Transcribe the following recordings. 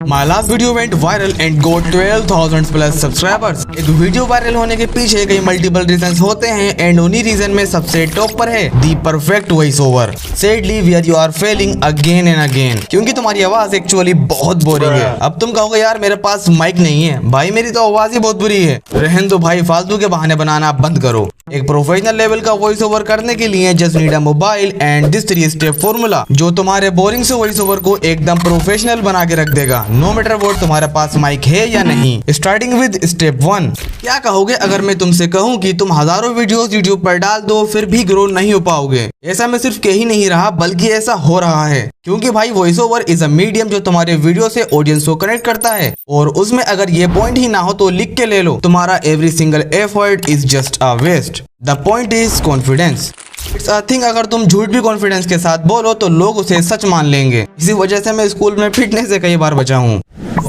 My last video went viral and got 12,000 plus subscribers। एक video viral होने के पीछे कई मल्टीपल रीजंस होते हैं एंड उन्हीं रीजन में सबसे टॉप पर है the perfect voice over. Sadly where you are failing again and again, क्योंकि तुम्हारी आवाज एक्चुअली बहुत बोरिंग है। अब तुम कहोगे यार मेरे पास माइक नहीं है। भाई मेरी तो आवाज ही बहुत बुरी है। रहन दो भाई, फालतू के बहाने बनाना बंद करो। एक प्रोफेशनल लेवल का वॉइस ओवर करने के लिए just need a mobile and this 3 step formula जो तुम्हारे बोरिंग से वॉइस ओवर को एकदम प्रोफेशनल बना के रख देगा, नो मैटर व्हाट तुम्हारे पास माइक है या नहीं। Starting with step 1। क्या कहोगे अगर मैं तुमसे कहूँ कि तुम हजारों वीडियोस यूट्यूब पर डाल दो फिर भी ग्रो नहीं हो पाओगे। ऐसा मैं सिर्फ कह ही नहीं रहा बल्कि ऐसा हो रहा है, क्योंकि भाई voice over is a medium जो तुम्हारे वीडियो से ऑडियंस को कनेक्ट करता है। और उसमें अगर ये पॉइंट ही ना हो तो लिख के ले लो, तुम्हारा every single effort is just a waste. The point is confidence. It's a thing, अगर तुम झूठ भी कॉन्फिडेंस के साथ बोलो तो लोग उसे सच मान लेंगे। इसी वजह से मैं स्कूल में फिटनेस से कई बार बचा हूँ।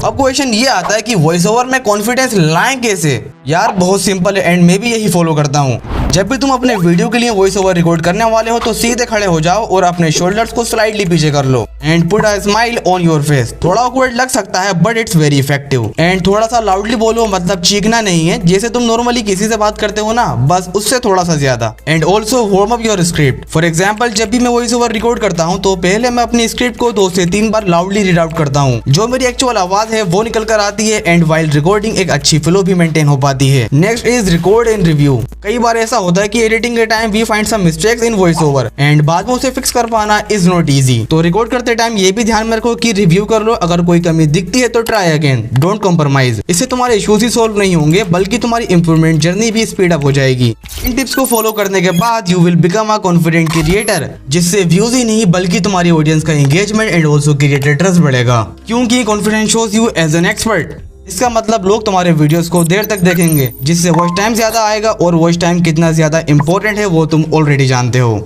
अब क्वेश्चन ये आता है कि वॉइस ओवर में कॉन्फिडेंस लाएं कैसे? यार बहुत सिंपल है एंड मैं भी यही फॉलो करता हूँ। जब भी तुम अपने वीडियो के लिए वॉइस ओवर रिकॉर्ड करने वाले हो तो सीधे खड़े हो जाओ और अपने शोल्डर्स को स्लाइडली पीछे कर लो and put a smile on your face. थोड़ा ऑकवर्ड लग सकता है but it's very effective. And थोड़ा सा लाउडली बोलो, मतलब चीखना नहीं है, जैसे तुम नॉर्मली किसी से बात करते हो ना, बस उससे थोड़ा सा ज्यादा। And also warm up your script. For example, जब भी मैं वॉइस ओवर रिकॉर्ड करता हूँ तो पहले मैं अपनी स्क्रिप्ट को 2 से 3 बार लाउडली रीड आउट करता हूँ। जो मेरी एक्चुअल आवाज है वो निकल कर आती है एंड वाइल रिकॉर्डिंग एक अच्छी फ्लो भी मेंटेन हो पाती है। Next is record and review. कई बार ऐसा होता है कि एडिटिंग के time we find some mistakes in voice over and बाद में उसे फिक्स कर पाना इज नॉट इजी। तो रिकॉर्ड करते टाइम ये भी ध्यान में रखो कि रिव्यू कर लो, अगर कोई कमी दिखती है तो ट्राई अगेन, डोंट कॉम्प्रोमाइज। इससे तुम्हारे इश्यूज ही सॉल्व नहीं होंगे बल्कि तुम्हारी इंप्रूवमेंट जर्नी भी स्पीड अप हो जाएगी। इन टिप्स को फॉलो करने के बाद you will become a confident creator, जिससे व्यूज ही नहीं बल्कि तुम्हारी ऑडियंस का engagement and also creator trust बढ़ेगा, क्योंकि confidence shows you as an expert. इसका मतलब लोग तुम्हारे वीडियोस को देर तक देखेंगे, जिससे वॉच टाइम ज्यादा आएगा और वॉच टाइम कितना ज्यादा इंपॉर्टेंट है वो तुम ऑलरेडी जानते हो।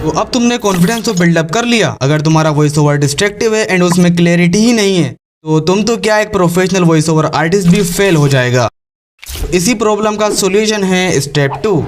तो अब तुमने कॉन्फिडेंस को बिल्डअप कर लिया। अगर तुम्हारा वॉइस ओवर डिस्ट्रक्टिव है एंड उसमें क्लैरिटी ही नहीं है तो तुम तो क्या एक प्रोफेशनल वॉइस ओवर आर्टिस्ट भी फेल हो जाएगा। तो इसी प्रॉब्लम का सॉल्यूशन है स्टेप 2,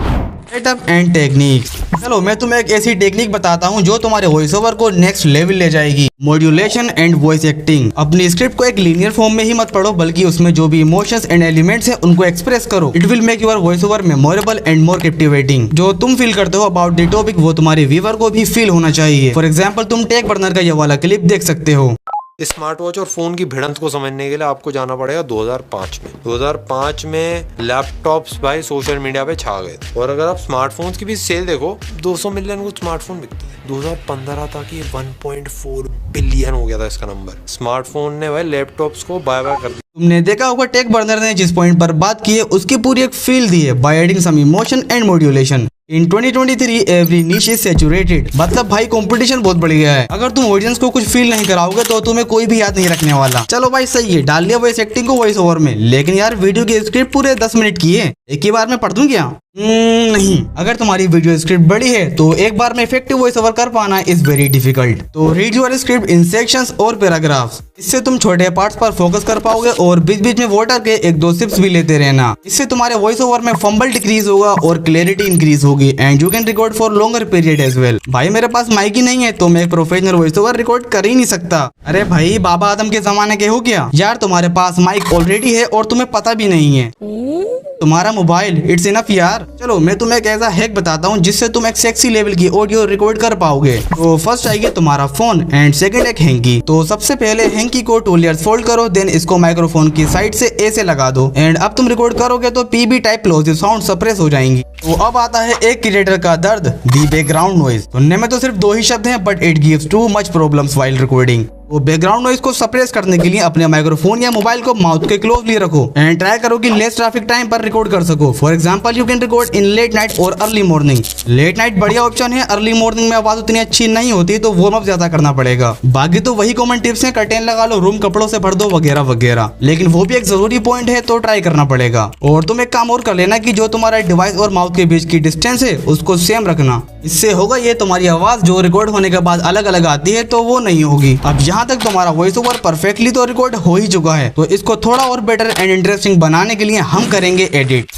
सेटअप एंड टेक्निक। चलो मैं तुम्हें एक ऐसी टेक्निक बताता हूँ जो तुम्हारे वॉइस ओवर को नेक्स्ट लेवल ले जाएगी। Modulation and voice acting. अपनी स्क्रिप्ट को एक लीनियर फॉर्म में ही मत पढ़ो बल्कि उसमें जो भी इमोशंस एंड एलिमेंट्स हैं उनको एक्सप्रेस करो। It will make your voice over memorable and more captivating. जो तुम फील करते हो अबाउट द टॉपिक वो तुम्हारे व्यूअर को भी फील होना चाहिए। फॉर एग्जाम्पल, तुम टेक बर्नर का ये वाला क्लिप देख सकते हो। स्मार्ट वॉच और फोन की भिड़ंत को समझने के लिए आपको जाना पड़ेगा 2005 में। 2005 में लैपटॉप्स भाई सोशल मीडिया पे छा गए थे। और अगर आप स्मार्टफोन्स की भी सेल देखो, 200 मिलियन को स्मार्टफोन बिकते थे। 2015 तक ये 1.4 बिलियन हो गया था इसका नंबर। स्मार्टफोन ने भाई लैपटॉप्स को बाय बाय कर दिया। तुमने देखा होगा टेक बर्नर ने जिस पॉइंट पर बात की है उसकी पूरी एक फील दी है by adding some emotion and modulation. In 2023 every niche is saturated. मतलब भाई कंपटीशन बहुत बढ़ गया है। अगर तुम ऑडियंस को कुछ फील नहीं कराओगे तो तुम्हें कोई भी याद नहीं रखने वाला। चलो भाई सही है, डाल लिया वॉइस एक्टिंग को वॉइस ओवर में, लेकिन यार वीडियो की स्क्रिप्ट पूरे 10 मिनट की है, एक ही बार में पढ़ दूं क्या? नहीं। अगर तुम्हारी वीडियो स्क्रिप्ट बड़ी है तो एक बार में इफेक्टिव वॉइस ओवर कर पाना इज वेरी डिफिकल्ट। तो read your script in sections और पैराग्राफ्स। इससे तुम छोटे पार्ट्स पर फोकस कर पाओगे और बीच बीच में वाटर के 1-2 सिप्स भी लेते रहना। इससे तुम्हारे वॉइस ओवर में फंबल डिक्रीज होगा और क्लैरिटी इंक्रीज होगी and you can record for longer period as well. भाई मेरे पास माइक ही नहीं है तो मैं एक प्रोफेशनल वॉइस ओवर रिकॉर्ड कर ही नहीं सकता। अरे भाई बाबा आदम के जमाने के हो क्या? यार तुम्हारे पास माइक ऑलरेडी है और तुम्हें पता भी नहीं है। तुम्हारा मोबाइल इट्स इनफ यार। चलो मैं तुम्हें एक ऐसा हैक बताता हूँ जिससे तुम एक सेक्सी लेवल की ऑडियो रिकॉर्ड कर पाओगे। तो फर्स्ट चाहिए तुम्हारा फोन एंड सेकंड एक हैंकी। तो सबसे पहले हैंकी को 2 लेयर्स फोल्ड करो, देन इसको माइक्रोफोन की साइड से ऐसे लगा दो एंड अब तुम रिकॉर्ड करोगे तो पीबी टाइप प्लोजिव साउंड सप्रेस हो जाएंगी। तो अब आता है एक क्रिएटर का दर्द, दी बैकग्राउंड नॉइज। सुनने में तो सिर्फ 2 ही शब्द हैं but it gives too much problems while recording. वो बैकग्राउंड नॉइज को सप्रेस करने के लिए अपने माइक्रोफोन या मोबाइल को माउथ के क्लोजली रखो एंड ट्राई करो कि लेस ट्रैफिक टाइम पर रिकॉर्ड कर सको। For example, you can record in late night और अर्ली मॉर्निंग। लेट नाइट बढ़िया ऑप्शन है, अर्ली मॉर्निंग में आवाज उतनी अच्छी नहीं होती तो वार्म अप ज्यादा करना पड़ेगा। बाकी तो वही कॉमन टिप्स हैं, कर्टेन लगा लो, रूम कपड़ों से भर दो वगैरह वगैरह, लेकिन वो भी एक जरूरी पॉइंट है तो ट्राई करना पड़ेगा। और तुम एक काम और कर लेना कि जो तुम्हारा डिवाइस और माउथ के बीच की डिस्टेंस है उसको सेम रखना। इससे होगा ये तुम्हारी आवाज जो रिकॉर्ड होने के बाद अलग अलग आती है तो वो नहीं होगी। अब यहाँ तक तुम्हारा वॉइस ओवर परफेक्टली तो रिकॉर्ड हो ही चुका है, तो इसको थोड़ा और बेटर एंड इंटरेस्टिंग बनाने के लिए हम करेंगे एडिट।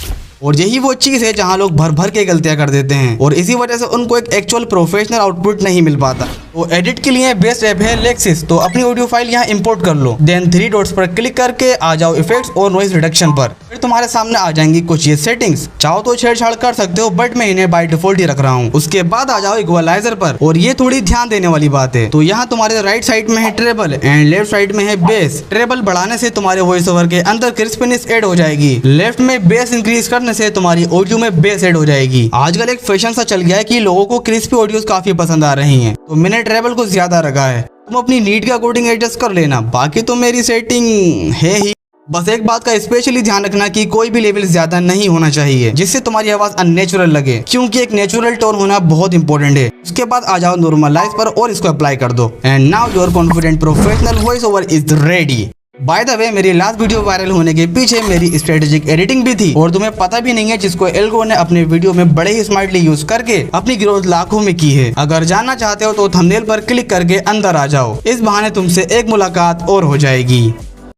और यही वो चीज है जहाँ लोग भर भर के गलतियां कर देते हैं और इसी वजह से उनको एक एक्चुअल प्रोफेशनल आउटपुट नहीं मिल पाता। तो एडिट के लिए बेस्ट ऐप है लेक्सिस। तो अपनी ऑडियो फाइल यहाँ इंपोर्ट कर लो, देन 3 डॉट्स पर क्लिक करके आ जाओ इफेक्ट्स और नॉइज रिडक्शन पर। फिर तुम्हारे सामने आ जाएंगी कुछ ये सेटिंग्स, चाहो तो छेड़छाड़ कर सकते हो बट मैं इन्हें बाय डिफॉल्ट ही रख रहा हूँ। उसके बाद आ जाओ इक्वलाइजर पर, और ये थोड़ी ध्यान देने वाली बात है। तो यहाँ तुम्हारे राइट साइड में है ट्रेबल एंड लेफ्ट साइड में है बेस। ट्रेबल बढ़ाने से तुम्हारे वॉइस ओवर के अंदर क्रिस्पीनेस ऐड हो जाएगी, लेफ्ट में बेस इंक्रीज करने से तुम्हारी ऑडियो में बेस ऐड हो जाएगी। आजकल एक फैशन सा चल गया है कि लोगों को क्रिस्पी ऑडियोज काफी पसंद आ रही हैं, तो मैंने ट्रेबल को ज्यादा रखा है। तुम अपनी नीड के अकॉर्डिंग एडजस्ट कर लेना, बाकी तो मेरी सेटिंग है ही। बस एक बात का स्पेशली ध्यान रखना कि कोई भी लेवल ज्यादा नहीं होना चाहिए जिससे तुम्हारी आवाज अननेचुरल लगे, क्योंकि एक नेचुरल टोन होना बहुत इंपॉर्टेंट है। उसके बाद आ जाओ नॉर्मलाइज पर और इसको अप्लाई कर दो and now your confident professional voice over is ready. By the way, मेरी लास्ट वीडियो वायरल होने के पीछे मेरी स्ट्रेटेजिक एडिटिंग भी थी और तुम्हें पता भी नहीं है, जिसको एल्गो ने अपने वीडियो में बड़े ही स्मार्टली यूज करके अपनी ग्रोथ लाखों में की है। अगर जानना चाहते हो तो थंबनेल पर क्लिक करके अंदर आ जाओ, इस बहाने तुमसे एक मुलाकात और हो जाएगी।